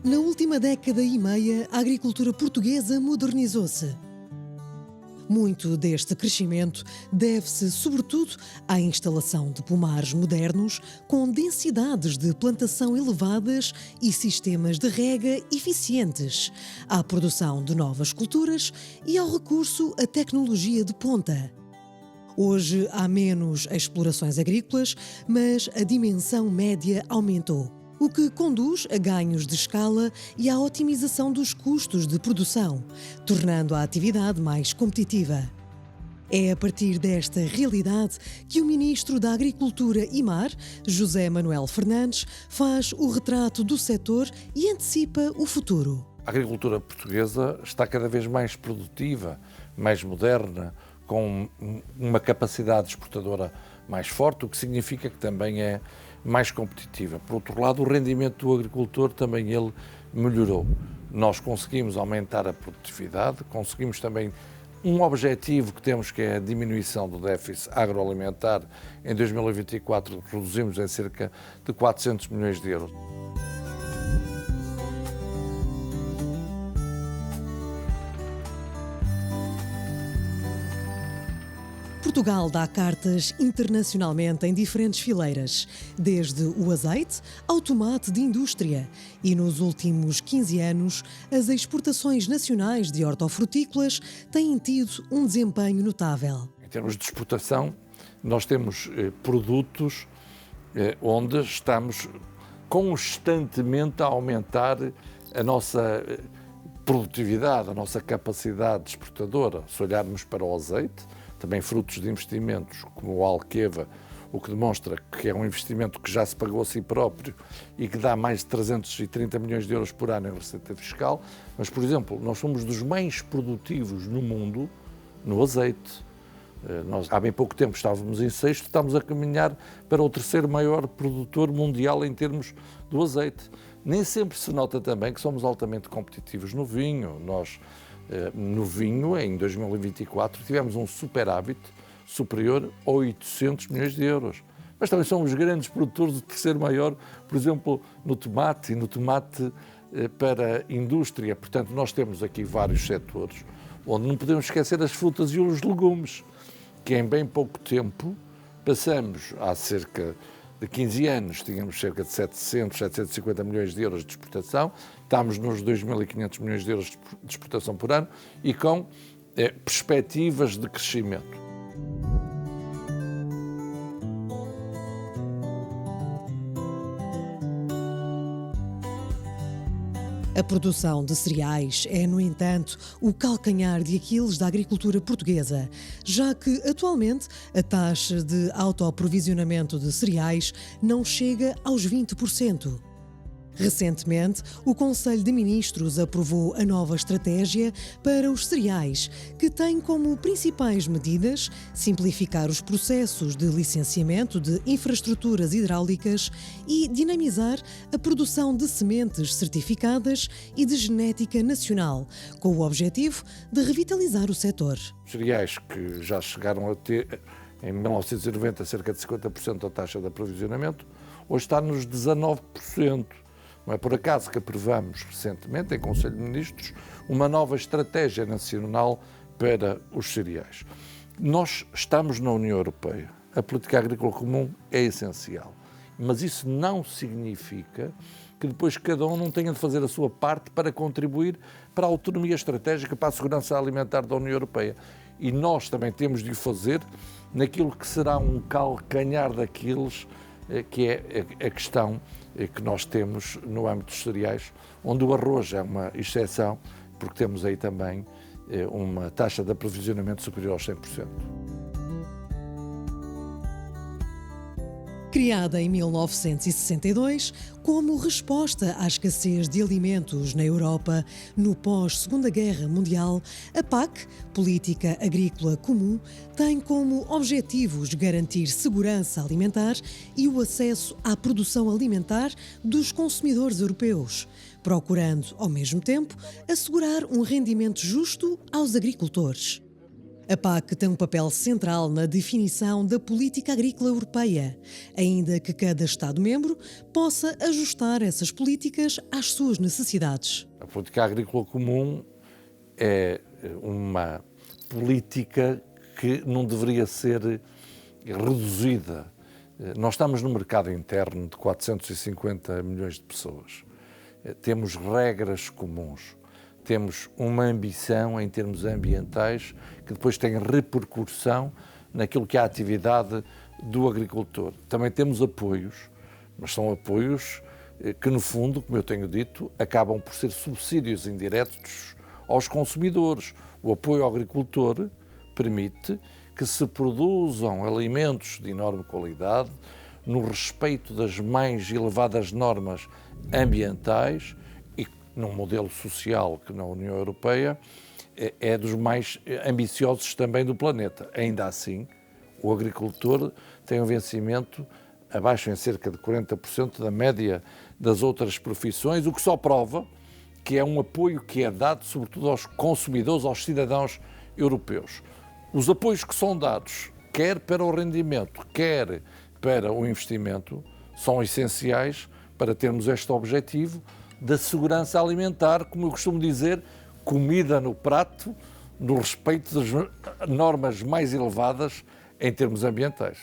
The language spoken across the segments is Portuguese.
Na última década e meia, a agricultura portuguesa modernizou-se. Muito deste crescimento deve-se, sobretudo, à instalação de pomares modernos com densidades de plantação elevadas e sistemas de rega eficientes, à produção de novas culturas e ao recurso à tecnologia de ponta. Hoje há menos explorações agrícolas, mas a dimensão média aumentou, o que conduz a ganhos de escala e à otimização dos custos de produção, tornando a atividade mais competitiva. É a partir desta realidade que o Ministro da Agricultura e Mar, José Manuel Fernandes, faz o retrato do setor e antecipa o futuro. A agricultura portuguesa está cada vez mais produtiva, mais moderna, com uma capacidade exportadora mais forte, o que significa que também é mais competitiva. Por outro lado, o rendimento do agricultor também ele melhorou. Nós conseguimos aumentar a produtividade, conseguimos também um objetivo que temos, que é a diminuição do déficit agroalimentar. Em 2024 reduzimos em cerca de 400 milhões de euros. Portugal dá cartas internacionalmente em diferentes fileiras, desde o azeite ao tomate de indústria, e nos últimos 15 anos as exportações nacionais de hortofrutícolas têm tido um desempenho notável. Em termos de exportação, nós temos produtos onde estamos constantemente a aumentar a nossa produtividade, a nossa capacidade exportadora. Se olharmos para o azeite, também frutos de investimentos como o Alqueva, o que demonstra que é um investimento que já se pagou a si próprio e que dá mais de 330 milhões de euros por ano em receita fiscal. Mas, por exemplo, nós somos dos mais produtivos no mundo no azeite. Nós, há bem pouco tempo estávamos em sexto, estamos a caminhar para o terceiro maior produtor mundial em termos do azeite. Nem sempre se nota também que somos altamente competitivos no vinho. Nós, no vinho, em 2024, tivemos um superávit superior a 800 milhões de euros. Mas também somos grandes produtores, o terceiro maior, por exemplo, no tomate e no tomate para indústria. Portanto, nós temos aqui vários setores onde não podemos esquecer as frutas e os legumes, que em bem pouco tempo passamos, há cerca de 15 anos, tínhamos cerca de 750 milhões de euros de exportação, estamos nos 2.500 milhões de euros de exportação por ano e com perspectivas de crescimento. A produção de cereais é, no entanto, o calcanhar de Aquiles da agricultura portuguesa, já que, atualmente, a taxa de autoaprovisionamento de cereais não chega aos 20%. Recentemente, o Conselho de Ministros aprovou a nova estratégia para os cereais, que tem como principais medidas simplificar os processos de licenciamento de infraestruturas hidráulicas e dinamizar a produção de sementes certificadas e de genética nacional, com o objetivo de revitalizar o setor. Cereais que já chegaram a ter, em 1990, cerca de 50% da taxa de aprovisionamento, hoje está nos 19%. Não é por acaso que aprovamos recentemente, em Conselho de Ministros, uma nova estratégia nacional para os cereais. Nós estamos na União Europeia. A política agrícola comum é essencial. Mas isso não significa que depois cada um não tenha de fazer a sua parte para contribuir para a autonomia estratégica, para a segurança alimentar da União Europeia. E nós também temos de o fazer naquilo que será um calcanhar daqueles que é a questão que nós temos no âmbito dos cereais, onde o arroz é uma exceção, porque temos aí também uma taxa de aprovisionamento superior aos 100%. Criada em 1962 como resposta à escassez de alimentos na Europa no pós-Segunda Guerra Mundial, a PAC, Política Agrícola Comum, tem como objetivos garantir segurança alimentar e o acesso à produção alimentar dos consumidores europeus, procurando, ao mesmo tempo, assegurar um rendimento justo aos agricultores. A PAC tem um papel central na definição da política agrícola europeia, ainda que cada Estado-membro possa ajustar essas políticas às suas necessidades. A política agrícola comum é uma política que não deveria ser reduzida. Nós estamos no mercado interno de 450 milhões de pessoas. Temos regras comuns. Temos uma ambição em termos ambientais que depois tem repercussão naquilo que é a atividade do agricultor. Também temos apoios, mas são apoios que, no fundo, como eu tenho dito, acabam por ser subsídios indiretos aos consumidores. O apoio ao agricultor permite que se produzam alimentos de enorme qualidade, no respeito das mais elevadas normas ambientais e num modelo social que na União Europeia é dos mais ambiciosos também do planeta. Ainda assim, o agricultor tem um vencimento abaixo em cerca de 40% da média das outras profissões, o que só prova que é um apoio que é dado sobretudo aos consumidores, aos cidadãos europeus. Os apoios que são dados, quer para o rendimento, quer para o investimento, são essenciais para termos este objetivo da segurança alimentar, como eu costumo dizer, comida no prato, no respeito das normas mais elevadas em termos ambientais.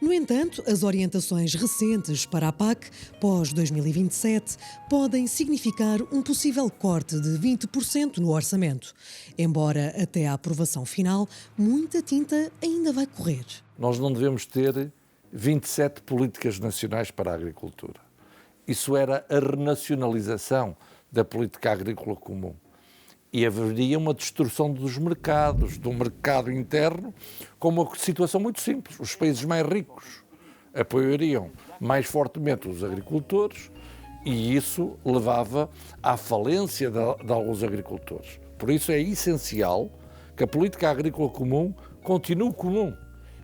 No entanto, as orientações recentes para a PAC pós-2027 podem significar um possível corte de 20% no orçamento. Embora até à aprovação final, muita tinta ainda vai correr. Nós não devemos ter 27 políticas nacionais para a agricultura. Isso era a renacionalização da política agrícola comum. E haveria uma distorção dos mercados, do mercado interno, com uma situação muito simples. Os países mais ricos apoiariam mais fortemente os agricultores e isso levava à falência de alguns agricultores. Por isso é essencial que a política agrícola comum continue comum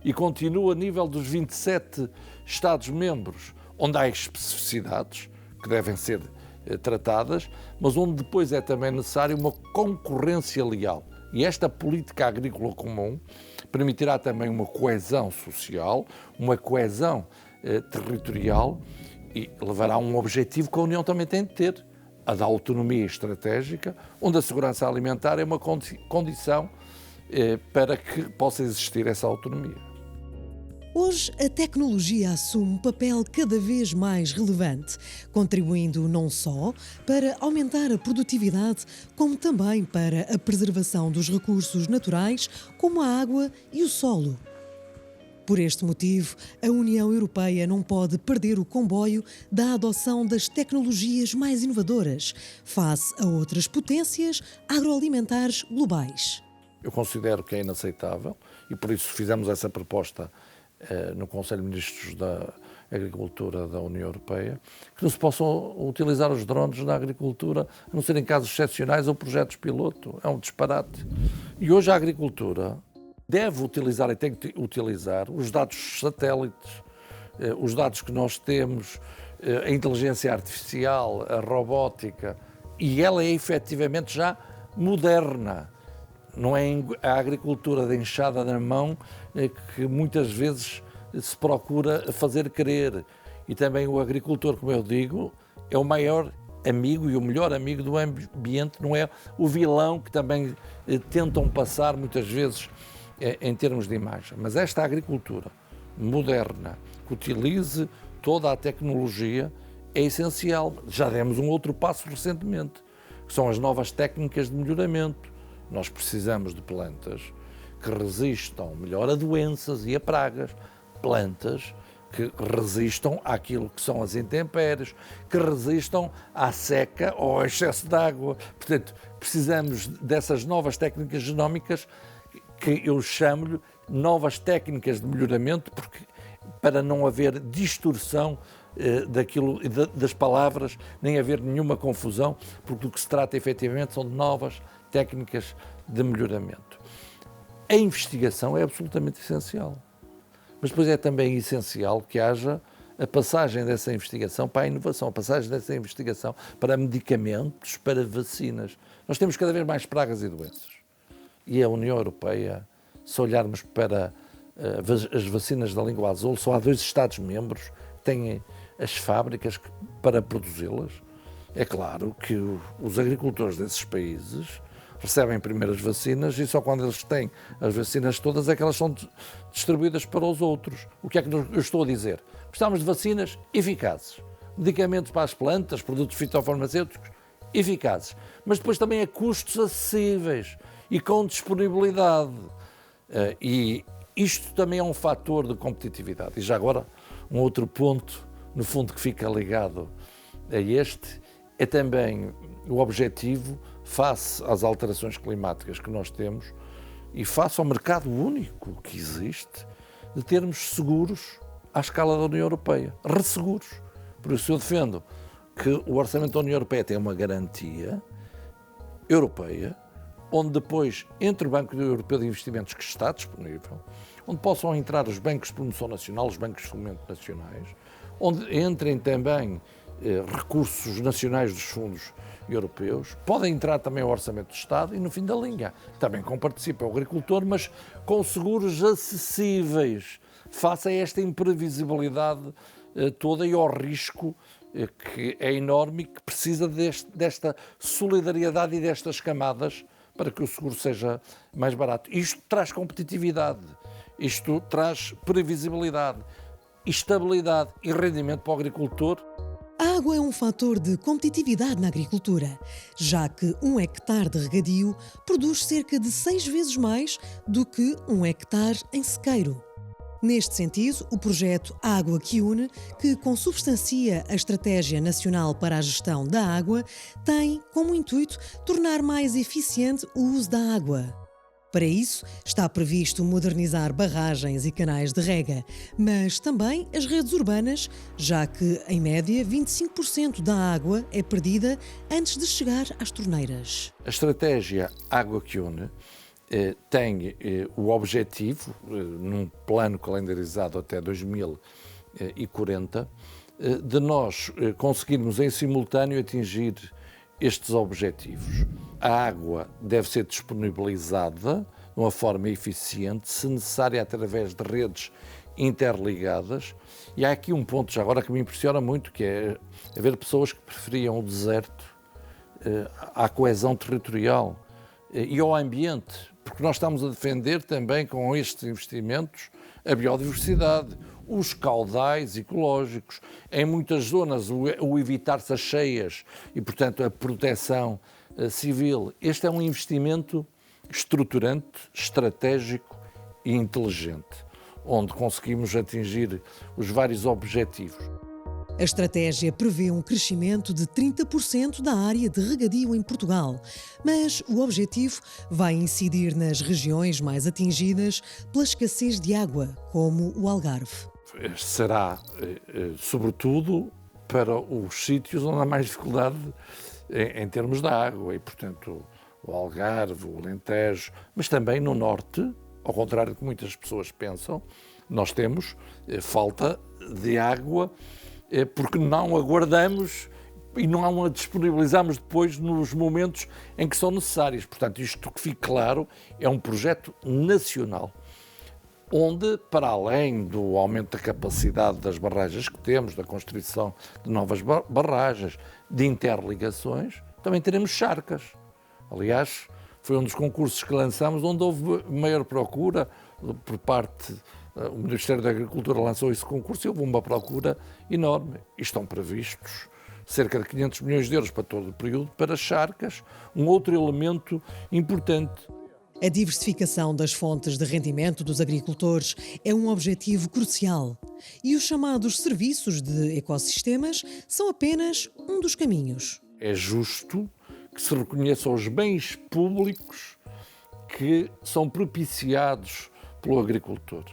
e continue a nível dos 27 Estados-membros, onde há especificidades que devem ser tratadas, mas onde depois é também necessária uma concorrência leal. E esta política agrícola comum permitirá também uma coesão social, uma coesão territorial e levará a um objetivo que a União também tem de ter, a da autonomia estratégica, onde a segurança alimentar é uma condição para que possa existir essa autonomia. Hoje, a tecnologia assume um papel cada vez mais relevante, contribuindo não só para aumentar a produtividade, como também para a preservação dos recursos naturais, como a água e o solo. Por este motivo, a União Europeia não pode perder o comboio da adoção das tecnologias mais inovadoras, face a outras potências agroalimentares globais. Eu considero que é inaceitável e por isso fizemos essa proposta no Conselho de Ministros da Agricultura da União Europeia, que não se possam utilizar os drones na agricultura, a não ser em casos excepcionais ou projetos piloto. É um disparate. E hoje a agricultura deve utilizar e tem que utilizar os dados satélites, os dados que nós temos, a inteligência artificial, a robótica, e ela é efetivamente já moderna. Não é a agricultura de enxada na mão que muitas vezes se procura fazer crer. E também o agricultor, como eu digo, é o maior amigo e o melhor amigo do ambiente, não é o vilão que também tentam passar muitas vezes em termos de imagem. Mas esta agricultura moderna, que utilize toda a tecnologia, é essencial. Já demos um outro passo recentemente, que são as novas técnicas de melhoramento. Nós precisamos de plantas que resistam melhor a doenças e a pragas, plantas que resistam àquilo que são as intempéries, que resistam à seca ou ao excesso de água. Portanto, precisamos dessas novas técnicas genómicas que eu chamo-lhe novas técnicas de melhoramento, porque para não haver distorção das palavras, nem haver nenhuma confusão, porque do que se trata efetivamente são de novas técnicas de melhoramento. A investigação é absolutamente essencial, mas depois é também essencial que haja a passagem dessa investigação para a inovação, a passagem dessa investigação para medicamentos, para vacinas. Nós temos cada vez mais pragas e doenças. e a União Europeia, se olharmos para as vacinas da língua azul, só há 2 Estados-membros que têm as fábricas para produzi-las. É claro que os agricultores desses países recebem primeiro as vacinas e só quando eles têm as vacinas todas é que elas são distribuídas para os outros. O que é que eu estou a dizer? Precisamos de vacinas eficazes, medicamentos para as plantas, produtos fitofarmacêuticos eficazes, mas depois também a custos acessíveis e com disponibilidade. E isto também é um fator de competitividade. E já agora, um outro ponto, no fundo, que fica ligado a este, é também o objetivo, face às alterações climáticas que nós temos e face ao mercado único que existe, de termos seguros à escala da União Europeia, resseguros. Por isso eu defendo que o orçamento da União Europeia tem uma garantia europeia, onde depois entre o Banco Europeu de Investimentos, que está disponível, onde possam entrar os bancos de promoção nacional, os bancos de fomento nacionais, onde entrem também recursos nacionais dos fundos europeus, podem entrar também o orçamento do Estado e no fim da linha também participa o agricultor, mas com seguros acessíveis face a esta imprevisibilidade toda e ao risco que é enorme e que precisa desta solidariedade e destas camadas para que o seguro seja mais barato. Isto traz competitividade, isto traz previsibilidade, estabilidade e rendimento para o agricultor. A água é um fator de competitividade na agricultura, já que 1 hectare de regadio produz cerca de 6 vezes mais do que 1 hectare em sequeiro. Neste sentido, o projeto Água que Une, que consubstancia a Estratégia Nacional para a Gestão da Água, tem como intuito tornar mais eficiente o uso da água. Para isso, está previsto modernizar barragens e canais de rega, mas também as redes urbanas, já que, em média, 25% da água é perdida antes de chegar às torneiras. A estratégia Água que Une tem o objetivo, num plano calendarizado até 2040, de nós conseguirmos em simultâneo atingir estes objetivos. A água deve ser disponibilizada de uma forma eficiente, se necessário através de redes interligadas. E há aqui um ponto já agora que me impressiona muito, que é haver pessoas que preferiam o deserto à coesão territorial e ao ambiente, porque nós estamos a defender também com estes investimentos a biodiversidade, os caudais ecológicos, em muitas zonas o evitar-se as cheias e, portanto, a proteção civil. Este é um investimento estruturante, estratégico e inteligente, onde conseguimos atingir os vários objetivos. A estratégia prevê um crescimento de 30% da área de regadio em Portugal, mas o objetivo vai incidir nas regiões mais atingidas pela escassez de água, como o Algarve. Será, sobretudo, para os sítios onde há mais dificuldade em termos de água e, portanto, o Algarve, o Alentejo, mas também no Norte, ao contrário do que muitas pessoas pensam, nós temos falta de água porque não aguardamos e não a disponibilizamos depois nos momentos em que são necessárias. Portanto, isto que fique claro, é um projeto nacional, onde, para além do aumento da capacidade das barragens que temos, da construção de novas barragens, de interligações, também teremos charcas. Aliás, foi um dos concursos que lançamos onde houve maior procura por parte. O Ministério da Agricultura lançou esse concurso e houve uma procura enorme. E estão previstos cerca de 500 milhões de euros para todo o período para charcas, um outro elemento importante. A diversificação das fontes de rendimento dos agricultores é um objetivo crucial e os chamados serviços de ecossistemas são apenas um dos caminhos. É justo que se reconheçam os bens públicos que são propiciados pelo agricultor.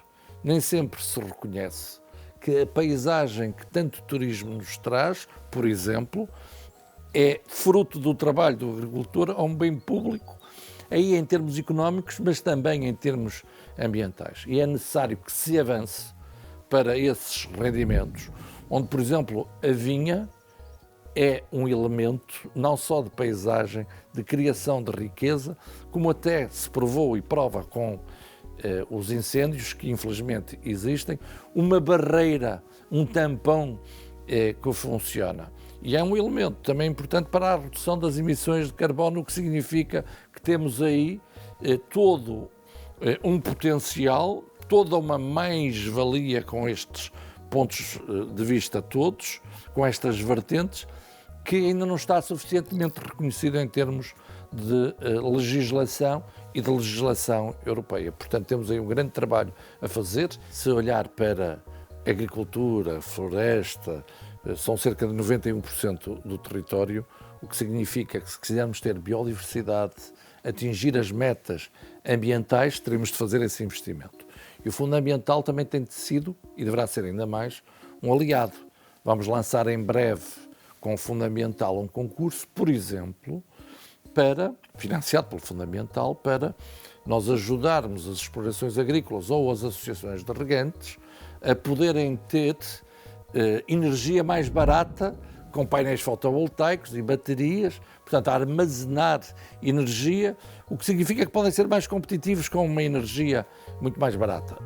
Nem sempre se reconhece que a paisagem que tanto turismo nos traz, por exemplo, é fruto do trabalho do agricultor a um bem público, aí em termos económicos, mas também em termos ambientais. E é necessário que se avance para esses rendimentos, onde, por exemplo, a vinha é um elemento não só de paisagem, de criação de riqueza, como até se provou e prova com os incêndios, que infelizmente existem, uma barreira, um tampão que funciona. E é um elemento também importante para a redução das emissões de carbono, o que significa que temos aí todo um potencial, toda uma mais-valia com estes pontos de vista todos, com estas vertentes, que ainda não está suficientemente reconhecido em termos de legislação e de legislação europeia. Portanto, temos aí um grande trabalho a fazer. Se olhar para agricultura, floresta, são cerca de 91% do território, o que significa que se quisermos ter biodiversidade, atingir as metas ambientais, teremos de fazer esse investimento. E o Fundo Ambiental também tem sido, e deverá ser ainda mais, um aliado. Vamos lançar em breve, com o Fundo Ambiental, um concurso, por exemplo, financiado pelo Fundo Ambiental, para nós ajudarmos as explorações agrícolas ou as associações de regantes a poderem ter energia mais barata, com painéis fotovoltaicos e baterias, portanto, a armazenar energia, o que significa que podem ser mais competitivos com uma energia muito mais barata.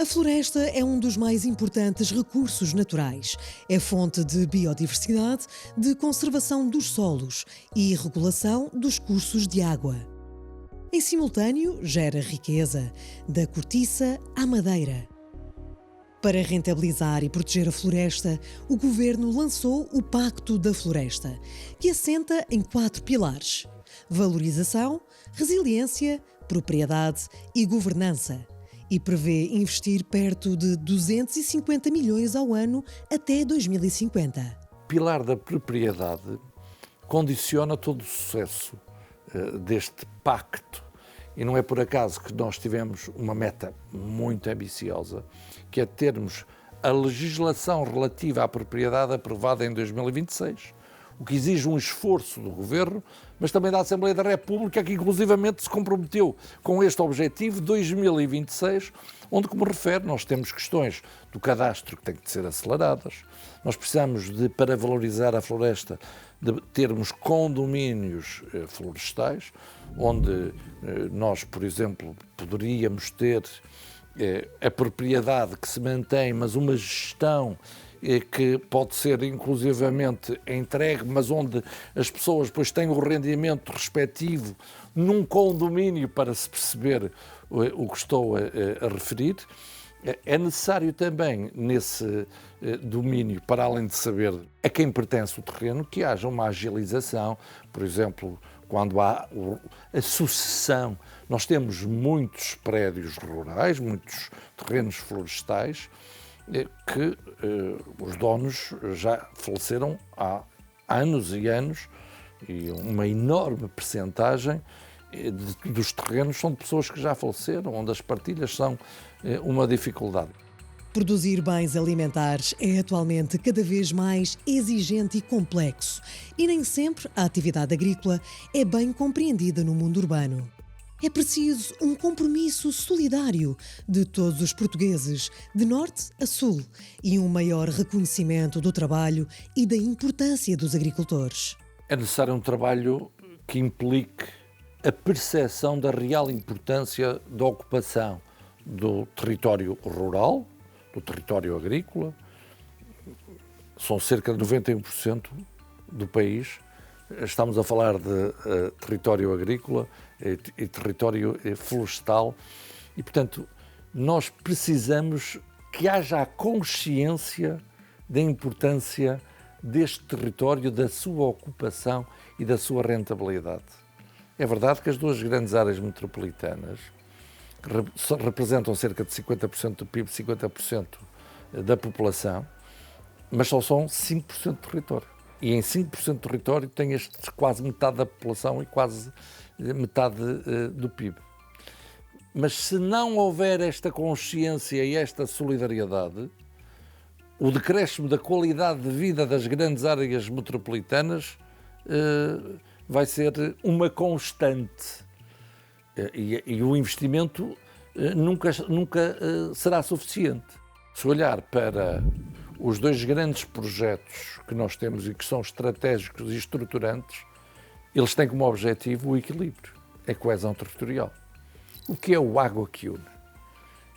A floresta é um dos mais importantes recursos naturais. É fonte de biodiversidade, de conservação dos solos e regulação dos cursos de água. Em simultâneo, gera riqueza, da cortiça à madeira. Para rentabilizar e proteger a floresta, o Governo lançou o Pacto da Floresta, que assenta em 4 pilares: valorização, resiliência, propriedade e governança, e prevê investir perto de 250 milhões ao ano até 2050. O pilar da propriedade condiciona todo o sucesso deste pacto. E não é por acaso que nós tivemos uma meta muito ambiciosa, que é termos a legislação relativa à propriedade aprovada em 2026, o que exige um esforço do Governo, mas também da Assembleia da República, que inclusivamente se comprometeu com este objetivo 2026, onde, como refere, nós temos questões do cadastro que têm que ser aceleradas. Nós precisamos para valorizar a floresta, de termos condomínios florestais, onde nós, por exemplo, poderíamos ter a propriedade que se mantém, mas uma gestão que pode ser inclusivamente entregue, mas onde as pessoas depois têm o rendimento respectivo num condomínio, para se perceber o que estou a referir. É necessário também, nesse domínio, para além de saber a quem pertence o terreno, que haja uma agilização, por exemplo, quando há a sucessão. Nós temos muitos prédios rurais, muitos terrenos florestais, que os donos já faleceram há anos e anos, e uma enorme percentagem dos terrenos são de pessoas que já faleceram, onde as partilhas são uma dificuldade. Produzir bens alimentares é atualmente cada vez mais exigente e complexo, e nem sempre a atividade agrícola é bem compreendida no mundo urbano. É preciso um compromisso solidário de todos os portugueses, de norte a sul, e um maior reconhecimento do trabalho e da importância dos agricultores. É necessário um trabalho que implique a percepção da real importância da ocupação do território rural, do território agrícola. São cerca de 91% do país. Estamos a falar de território agrícola e território florestal e, portanto, nós precisamos que haja a consciência da importância deste território, da sua ocupação e da sua rentabilidade. É verdade que as duas grandes áreas metropolitanas representam cerca de 50% do PIB, 50% da população, mas só são 5% do território. E em 5% do território tem quase metade da população e quase metade do PIB. Mas se não houver esta consciência e esta solidariedade, o decréscimo da qualidade de vida das grandes áreas metropolitanas vai ser uma constante. E o investimento nunca será suficiente. Se olhar para os dois grandes projetos que nós temos e que são estratégicos e estruturantes, eles têm como objetivo o equilíbrio, a coesão territorial. O que é o Água que Une?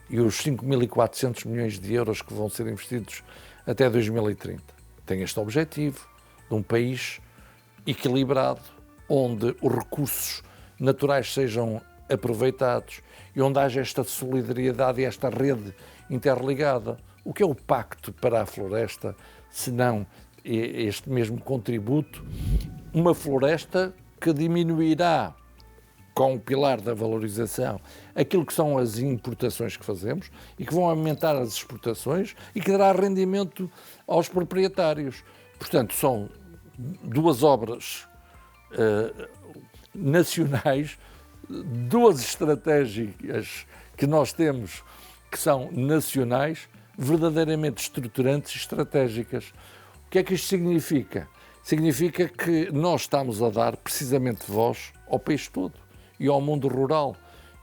E os 5.400 milhões de euros que vão ser investidos até 2030. Tem este objetivo de um país equilibrado, onde os recursos naturais sejam aproveitados e onde haja esta solidariedade e esta rede interligada. O que é o Pacto para a Floresta, se não este mesmo contributo? Uma floresta que diminuirá, com o pilar da valorização, aquilo que são as importações que fazemos e que vão aumentar as exportações e que dará rendimento aos proprietários. Portanto, são duas obras nacionais, duas estratégias que nós temos que são nacionais, verdadeiramente estruturantes e estratégicas. O que é que isto significa? Significa que nós estamos a dar precisamente voz ao país todo e ao mundo rural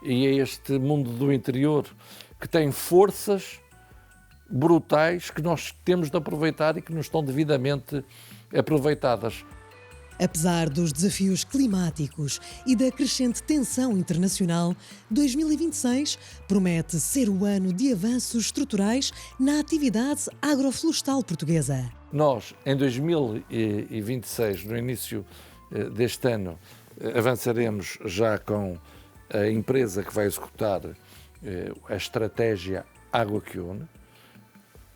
e a este mundo do interior que tem forças brutais que nós temos de aproveitar e que nos estão devidamente aproveitadas. Apesar dos desafios climáticos e da crescente tensão internacional, 2026 promete ser o ano de avanços estruturais na atividade agroflorestal portuguesa. Nós, em 2026, no início deste ano, avançaremos já com a empresa que vai executar a estratégia Água que Une.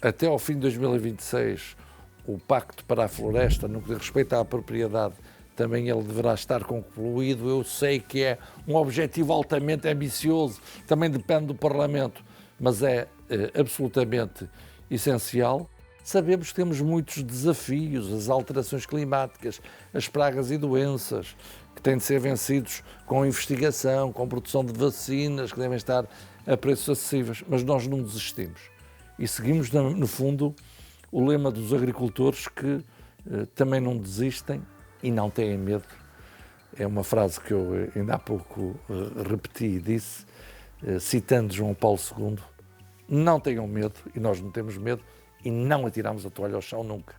Até ao fim de 2026, o Pacto para a Floresta, no que diz respeito à propriedade, também ele deverá estar concluído. Eu sei que é um objetivo altamente ambicioso, também depende do Parlamento, mas é absolutamente essencial. Sabemos que temos muitos desafios, as alterações climáticas, as pragas e doenças, que têm de ser vencidos com investigação, com produção de vacinas, que devem estar a preços acessíveis, mas nós não desistimos. E seguimos, no fundo, o lema dos agricultores que também não desistem e não têm medo. É uma frase que eu ainda há pouco repeti e disse, citando João Paulo II, não tenham medo, e nós não temos medo, e não atiramos a toalha ao chão nunca.